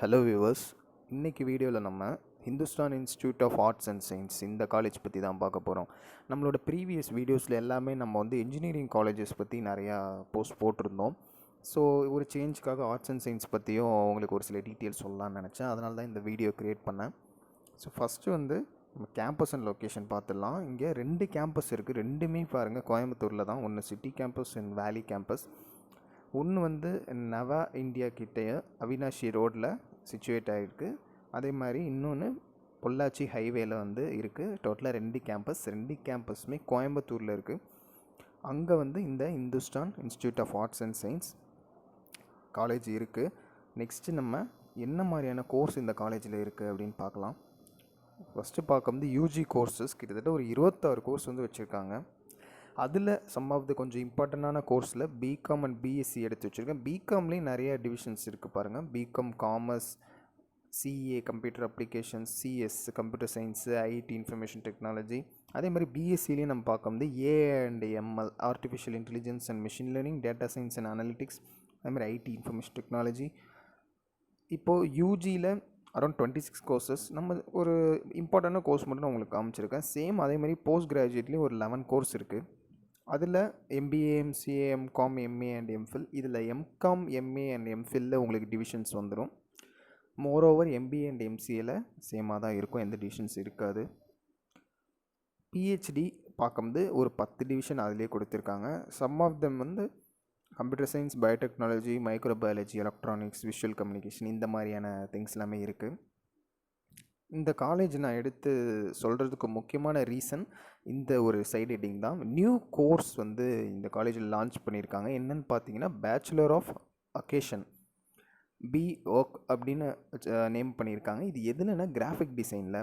Hello viewers, இன்றைக்கி வீடியோவில் நம்ம Hindustan institute of arts and science இந்த காலேஜ் பற்றி தான் பார்க்க போகிறோம். நம்மளோட ப்ரீவியஸ் வீடியோஸில் எல்லாமே நம்ம வந்து இன்ஜினியரிங் காலேஜஸ் பற்றி நிறையா போஸ்ட் போட்டிருந்தோம். ஸோ ஒரு சேஞ்சுக்காக ஆர்ட்ஸ் அண்ட் சயின்ஸ் பற்றியும் உங்களுக்கு ஒரு சில டீட்டெயில்ஸ் சொல்லலாம்னு நினச்சேன். அதனால தான் இந்த வீடியோ க்ரியேட் பண்ணேன். ஸோ ஃபஸ்ட்டு வந்து நம்ம கேம்பஸ் அண்ட் லொக்கேஷன் பார்த்துடலாம். இங்கே 2 கேம்பஸ் இருக்குது. ரெண்டுமே பாருங்கள் கோயம்புத்தூரில் தான். ஒன்று சிட்டி கேம்பஸ் அண்ட் வேலி கேம்பஸ். ஒன்று வந்து நவா இந்தியா கிட்டேயே அவினாஷி ரோடில் சிச்சுவேட் ஆகிருக்கு. அதே மாதிரி இன்னொன்று பொள்ளாச்சி ஹைவேல வந்து இருக்குது. டோட்டலாக 2 கேம்பஸ். 2 கேம்பஸுமே கோயம்புத்தூரில் இருக்குது. அங்கே வந்து இந்த Hindustan institute of arts and science college இருக்குது. நெக்ஸ்ட்டு நம்ம என்ன மாதிரியான கோர்ஸ் இந்த காலேஜில் இருக்குது அப்படின்னு பார்க்கலாம். ஃபஸ்ட்டு பார்க்க வந்து யூஜி கோர்ஸஸ் கிட்டத்தட்ட ஒரு 26 கோர்ஸ் வந்து வச்சுருக்காங்க. அதில் சம் ஆஃப் த கொஞ்சம் இம்பார்ட்டண்டான கோர்ஸில் பிகாம் அண்ட் பிஎஸ்சி எடுத்து வச்சுருக்கேன். பிகாம்லேயும் நிறைய டிவிஷன்ஸ் இருக்குது பாருங்கள். BCom commerce, CA computer applications, CS computer science, IT information technology. அதே மாதிரி பிஎஸ்சிலையும் நம்ம பார்க்க வந்து AI and ML, artificial intelligence and machine learning, data science and analytics, அதே மாதிரி ஐடி இன்ஃபர்மேஷன் டெக்னாலஜி. இப்போது யூஜியில் அரௌண்ட் 26 கோர்சஸ். நம்ம ஒரு இம்பார்ட்டண்டான கோர்ஸ் மட்டும் நான் உங்களுக்கு காமிச்சிருக்கேன். சேம் அதே மாதிரி போஸ்ட் கிராஜுவேட்லேயும் ஒரு 11 கோர்ஸ் இருக்குது. அதில் MBA, MCA, MCom, MA and MPhil. இதில் எம்காம், எம்ஏ அண்ட் எம்ஃபில்ல உங்களுக்கு டிவிஷன்ஸ் வந்துடும். மோரோவர் எம்பிஏ அண்ட் எம்சிஏல சேமாக தான் இருக்கும், எந்த டிவிஷன்ஸ் இருக்காது. பிஹெச்டி பார்க்கும்போது ஒரு 10 டிவிஷன் அதிலே கொடுத்துருக்காங்க. சம் ஆஃப் தெம் வந்து computer science, biotechnology, microbiology, electronics, visual communication, இந்த மாதிரியான திங்ஸ் எல்லாமே இருக்குது. இந்த காலேஜ் நான் எடுத்து சொல்கிறதுக்கு முக்கியமான ரீசன் இந்த ஒரு சைட் ஹெட்டிங் தான். நியூ கோர்ஸ் வந்து இந்த காலேஜில் லான்ச் பண்ணியிருக்காங்க. என்னென்னு பார்த்தீங்கன்னா bachelor of vocation B work அப்படின்னு நேம் பண்ணியிருக்காங்க. இது எதுனா கிராஃபிக் டிசைனில்.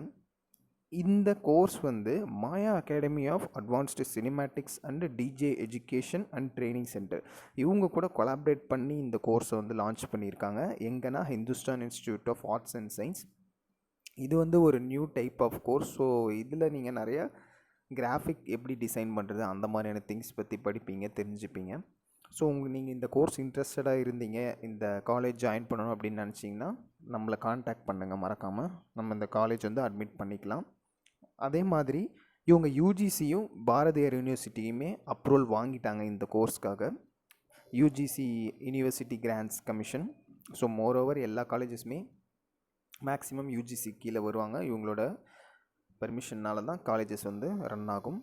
இந்த கோர்ஸ் வந்து Maya academy of advanced cinematics and DJ education and training centre இவங்க கூட கொலாபரேட் பண்ணி இந்த கோர்ஸை வந்து லான்ச் பண்ணியிருக்காங்க. எங்கன்னா Hindustan institute of arts and science. இது வந்து ஒரு new type of course. So இதில் நீங்கள் நிறையா கிராஃபிக் எப்படி டிசைன் பண்ணுறது அந்த மாதிரியான திங்ஸ் பற்றி படிப்பீங்க, தெரிஞ்சுப்பீங்க. ஸோ நீங்கள் இந்த கோர்ஸ் இன்ட்ரெஸ்டடாக இருந்தீங்க, இந்த காலேஜ் ஜாயின் பண்ணணும் அப்படின்னு நினச்சிங்கன்னா நம்மளை காண்டாக்ட் பண்ணுங்கள் மறக்காமல். நம்ம இந்த காலேஜ் வந்து அட்மிட் பண்ணிக்கலாம். அதே மாதிரி இவங்க யூஜிசியும் பாரதியார் யூனிவர்சிட்டியுமே அப்ரூவல் வாங்கிட்டாங்க இந்த கோர்ஸ்க்காக. UGC university grants commission. So moreover எல்லா காலேஜஸுமே மேக்ஸிமம் யூஜிசி கீழே வருவாங்க. இவங்களோட பர்மிஷன்னால தான் காலேஜஸ் வந்து ரன் ஆகும்.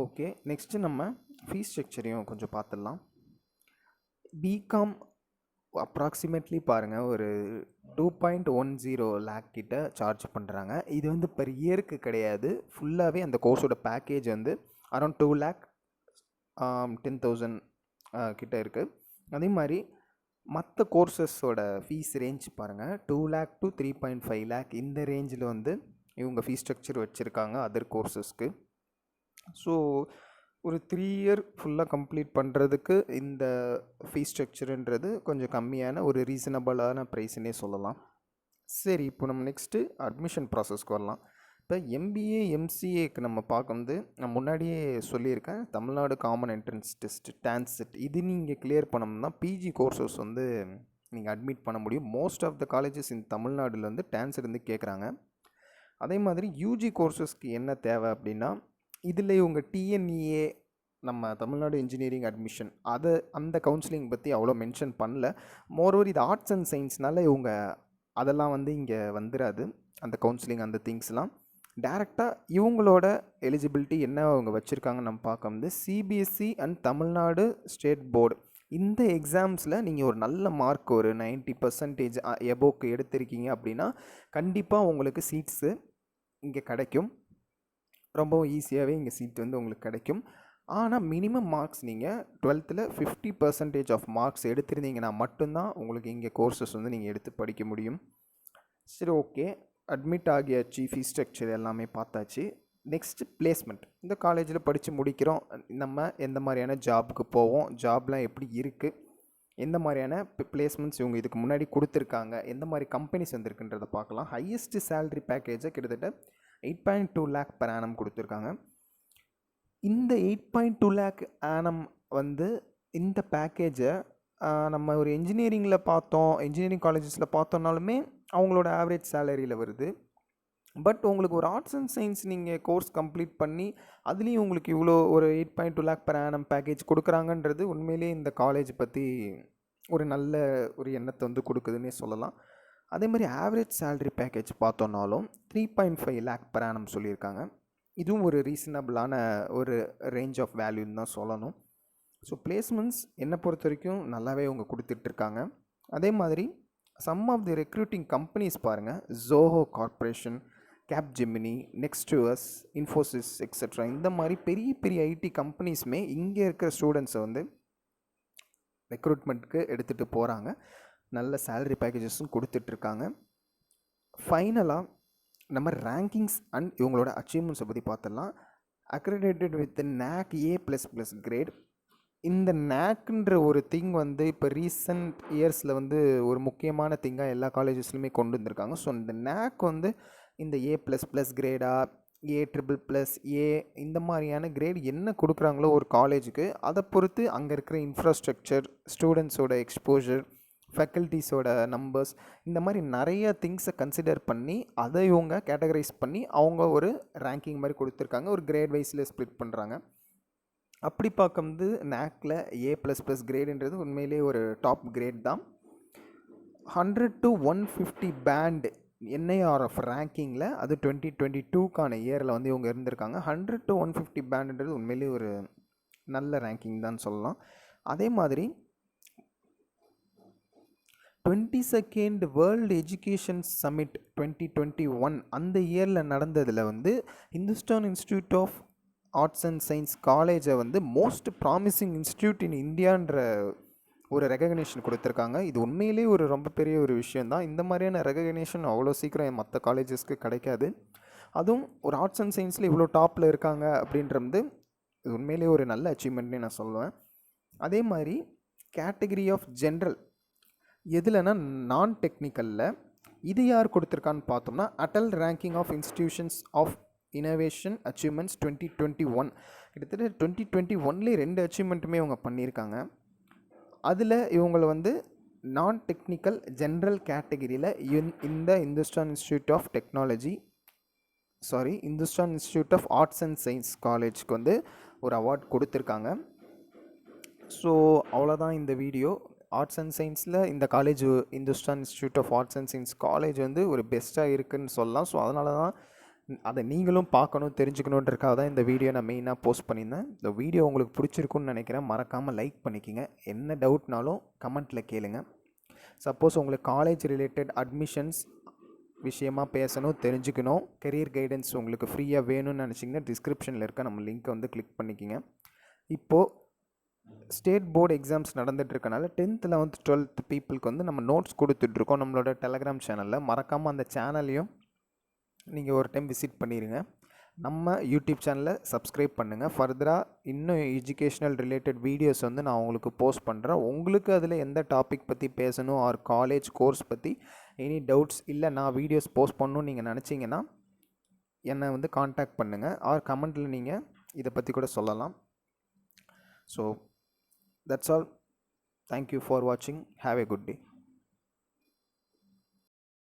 ஓகே, நெக்ஸ்ட்டு நம்ம ஃபீஸ் ஸ்ட்ரக்சரையும் கொஞ்சம் பார்த்துடலாம். பிகாம் அப்ராக்சிமேட்லி பாருங்கள் ஒரு 2.10 லேக் கிட்ட சார்ஜ் பண்ணுறாங்க. இது வந்து பெர் இயருக்கு கிடையாது, ஃபுல்லாகவே அந்த கோர்ஸோட பேக்கேஜ் வந்து அரௌண்ட் 2,10,000 கிட்ட இருக்குது. அதே மாதிரி மற்ற கோர்சஸோட ஃபீஸ் ரேஞ்ச் பாருங்கள் 2 lakh to 3.5 lakh இந்த ரேஞ்சில் வந்து இவங்க ஃபீஸ் ஸ்ட்ரக்சர் வச்சுருக்காங்க அதர் கோர்சஸ்க்கு. ஸோ ஒரு 3 year ஃபுல்லாக கம்ப்ளீட் பண்ணுறதுக்கு இந்த ஃபீஸ் ஸ்ட்ரக்சருன்றது கொஞ்சம் கம்மியான ஒரு ரீசனபிளான ப்ரைஸ்ன்னே சொல்லலாம். சரி, இப்போ நம்ம நெக்ஸ்ட்டு அட்மிஷன் ப்ராசஸ்க்கு வரலாம். இப்போ எம்பிஏ, எம்சிஏக்கு நம்ம பார்க்கும்போது நான் முன்னாடியே சொல்லியிருக்கேன், Tamil Nadu common entrance test TANCET இது நீங்கள் கிளியர் பண்ணோம்னா பிஜி கோர்சஸ் வந்து நீங்கள் அட்மிட் பண்ண முடியும். மோஸ்ட் ஆஃப் த காலேஜஸ் இந்த தமிழ்நாட்டில் வந்து டான்செட் வந்து கேட்குறாங்க. அதே மாதிரி யூஜி கோர்சஸ்க்கு என்ன தேவை அப்படின்னா, இதில் இவங்க டிஎன்இஏ நம்ம தமிழ்நாடு இன்ஜினியரிங் அட்மிஷன் அந்த கவுன்சிலிங் பற்றி அவ்வளோ மென்ஷன் பண்ணல. மோரோவர் இது ஆர்ட்ஸ் அண்ட் சயின்ஸ்னால இவங்க அதெல்லாம் வந்து இங்கே வந்துடாது. அந்த கவுன்சிலிங் அந்த திங்ஸ்லாம் டேரெக்டாக இவங்களோட எலிஜிபிலிட்டி என்ன அவங்க வச்சுருக்காங்கன்னு நம்ம பார்க்க வந்து CBSE and Tamil Nadu state board இந்த எக்ஸாம்ஸில் நீங்கள் ஒரு நல்ல மார்க் ஒரு 90% எபோக்கு எடுத்திருக்கீங்க அப்படின்னா கண்டிப்பாக உங்களுக்கு சீட்ஸு இங்கே கிடைக்கும். ரொம்பவும் ஈஸியாகவே இங்கே சீட் வந்து உங்களுக்கு கிடைக்கும். ஆனால் மினிமம் மார்க்ஸ் நீங்கள் 12th 50% ஆஃப் மார்க்ஸ் எடுத்திருந்தீங்கன்னா மட்டும்தான் உங்களுக்கு இங்கே கோர்சஸ் வந்து நீங்கள் எடுத்து படிக்க முடியும். சரி, ஓகே, அட்மிட் ஆகியாச்சு, ஃபீஸ் ஸ்ட்ரக்சர் எல்லாமே பார்த்தாச்சு. Next placement. இந்த காலேஜில் படித்து முடிக்கிறோம், நம்ம எந்த மாதிரியான ஜாபுக்கு போவோம், ஜாப்லாம் எப்படி இருக்குது, எந்த மாதிரியான பிளேஸ்மெண்ட்ஸ் இவங்க இதுக்கு முன்னாடி கொடுத்துருக்காங்க, எந்த மாதிரி கம்பெனிஸ் வந்துருக்குன்றதை பார்க்கலாம். ஹையஸ்ட்டு சேலரி பேக்கேஜை கிட்டத்தட்ட 8.2 lakh per annum கொடுத்துருக்காங்க. இந்த 8.2 lakh annum வந்து இந்த பேக்கேஜை நம்ம ஒரு இன்ஜினியரிங்கில் பார்த்தோம், இன்ஜினியரிங் காலேஜஸில் பார்த்தோம்னாலுமே அவங்களோட ஆவரேஜ் சேலரியில் வருது. பட் உங்களுக்கு ஒரு ஆர்ட்ஸ் அண்ட் சயின்ஸ் நீங்கள் கோர்ஸ் கம்ப்ளீட் பண்ணி அதுலேயும் உங்களுக்கு இவ்வளோ ஒரு 8.2 lakh per annum பேக்கேஜ் கொடுக்குறாங்கன்றது உண்மையிலே இந்த காலேஜ் பற்றி ஒரு நல்ல ஒரு எண்ணத்தை வந்து கொடுக்குதுன்னே சொல்லலாம். அதே மாதிரி ஆவரேஜ் சேலரி பேக்கேஜ் பார்த்தோன்னாலும் 3.5 lakh per annum சொல்லியிருக்காங்க. இதுவும் ஒரு ரீசனபிளான ஒரு ரேஞ்ச் ஆஃப் வேல்யூன்னு தான் சொல்லணும். ஸோ பிளேஸ்மெண்ட்ஸ் என்னை பொறுத்த வரைக்கும் நல்லாவே அவங்க கொடுத்துட்ருக்காங்க. அதே மாதிரி some of the recruiting companies பாருங்கள், ஜோஹோ கார்ப்பரேஷன், கேப்ஜெமினி, நெக்ஸ்ட்யூஸ், இன்ஃபோசிஸ் எக்ஸெட்ரா இந்த மாதிரி பெரிய பெரிய ஐடி கம்பெனிஸுமே இங்கே இருக்கிற ஸ்டூடெண்ட்ஸை வந்து ரெக்ரூட்மெண்ட்டுக்கு எடுத்துகிட்டு போகிறாங்க. நல்ல சேலரி பேக்கேஜஸும் கொடுத்துட்ருக்காங்க. ஃபைனலாக நம்ம ரேங்கிங்ஸ் அண்ட் இவங்களோட அச்சீவ்மெண்ட்ஸை பற்றி பார்த்துடலாம். Accredited with NAC A++ grade. இந்த NACன்ற ஒரு திங் வந்து இப்போ ரீசன்ட் இயர்ஸில் வந்து ஒரு முக்கியமான திங்காக எல்லா காலேஜஸ்லையுமே கொண்டு வந்திருக்காங்க. ஸோ இந்த NAC வந்து இந்த A++ கிரேடா, A++, A இந்த மாதிரியான கிரேட் என்ன கொடுக்குறாங்களோ ஒரு காலேஜுக்கு, அதை பொறுத்து அங்கே இருக்கிற இன்ஃப்ராஸ்ட்ரக்சர், ஸ்டூடெண்ட்ஸோட எக்ஸ்போஜர், ஃபேக்கல்ட்டிஸோட நம்பர்ஸ், இந்த மாதிரி நிறைய திங்ஸை கன்சிடர் பண்ணி அதை இவங்க கேட்டகரைஸ் பண்ணி அவங்க ஒரு ரேங்கிங் மாதிரி கொடுத்துருக்காங்க. ஒரு கிரேட் வைஸில் ஸ்ப்ளிட் பண்ணுறாங்க. அப்படி பார்க்கும்போது NACல A++ கிரேடுன்றது உண்மையிலே ஒரு டாப் கிரேட் தான். 100 to 150 பேண்ட் NIRF ரேங்கிங்கில் அது 2022க்கான இயரில் வந்து இவங்க இருந்திருக்காங்க. 100 to 150 பேண்டுன்றது உண்மையிலே ஒரு நல்ல ரேங்கிங் தான் சொல்லலாம். அதே மாதிரி 22nd வேர்ல்டு எஜுகேஷன் சமிட் 2021 அந்த இயரில் நடந்ததில் வந்து Hindustan institute of arts and science காலேஜை வந்து மோஸ்ட் ப்ராமிசிங் இன்ஸ்டியூட் இன் இந்தியான்ற ஒரு ரெகக்னேஷன் கொடுத்துருக்காங்க. இது உண்மையிலே ஒரு ரொம்ப பெரிய ஒரு விஷயந்தான். இந்த மாதிரியான ரெகக்னேஷன் அவ்வளோ சீக்கிரம் மற்ற காலேஜஸ்க்கு கிடைக்காது. அதுவும் ஒரு ஆர்ட்ஸ் அண்ட் சயின்ஸில் இவ்வளோ டாப்பில் இருக்காங்க அப்படின்றது இது உண்மையிலே ஒரு நல்ல அச்சீவ்மெண்ட்னே நான் சொல்லுவேன். அதே மாதிரி கேட்டகரி ஆஃப் ஜென்ரல் எதுலனா நான் டெக்னிக்கலில் இது யார் கொடுத்துருக்கான்னு பார்த்தோம்னா Atal ranking of institutions of innovation achievements 2021. கிட்டத்தட்ட 2021லே 2 அச்சீவ்மெண்ட்டுமே இவங்க பண்ணியிருக்காங்க. அதில் இவங்களை வந்து நான் டெக்னிக்கல் ஜென்ரல் கேட்டகிரியில் இந்த Hindustan institute of Hindustan institute of arts and science காலேஜ்க்கு வந்து ஒரு அவார்ட் கொடுத்துருக்காங்க. ஸோ அவ்வளோதான் இந்த வீடியோ. ஆர்ட்ஸ் அண்ட் சயின்ஸில் இந்த college Hindustan institute of arts and science college வந்து ஒரு பெஸ்ட்டாக இருக்குதுன்னு சொல்லலாம். ஸோ அதனால தான் அதை நீங்களும் பார்க்கணும், தெரிஞ்சுக்கணுன்றக்காக தான் இந்த வீடியோ நான் மெயினாக போஸ்ட் பண்ணியிருந்தேன். இந்த வீடியோ உங்களுக்கு பிடிச்சிருக்குன்னு நினைக்கிறேன். மறக்காமல் லைக் பண்ணிக்கோங்க. என்ன டவுட்னாலும் கமெண்ட்டில் கேளுங்க. சப்போஸ் உங்களுக்கு காலேஜ் ரிலேட்டட் அட்மிஷன்ஸ் விஷயமாக பேசணும், தெரிஞ்சுக்கணும், கெரியர் கைடன்ஸ் உங்களுக்கு ஃப்ரீயாக வேணும்னு நினச்சிங்கன்னா டிஸ்கிரிப்ஷனில் இருக்க நம்ம லிங்க்கை வந்து கிளிக் பண்ணிக்கோங்க. இப்போது state board exams நடந்துகிட்ருக்கனால 10th 11th 12th பீப்புளுக்கு வந்து நம்ம நோட்ஸ் கொடுத்துட்ருக்கோம் நம்மளோட டெலகிராம் சேனலில். மறக்காமல் அந்த சேனலையும் நீங்கள் ஒரு டைம் விசிட் பண்ணிடுங்க. நம்ம யூடியூப் சேனலை சப்ஸ்கிரைப் பண்ணுங்கள். ஃபர்தராக இன்னும் எஜுகேஷ்னல் ரிலேட்டட் வீடியோஸ் வந்து நான் உங்களுக்கு போஸ்ட் பண்ணுறேன். உங்களுக்கு அதில் எந்த டாபிக் பற்றி பேசணும் ஆர் காலேஜ் கோர்ஸ் பற்றி எனி டவுட்ஸ் இல்லை நான் வீடியோஸ் போஸ்ட் பண்ணணும்னு நீங்கள் நினச்சிங்கன்னா என்னை வந்து காண்டாக்ட் பண்ணுங்கள். ஆர் கமெண்ட்டில் நீங்கள் இதை பற்றி கூட சொல்லலாம். So that's all. Thank you for வாட்சிங். Have a good day.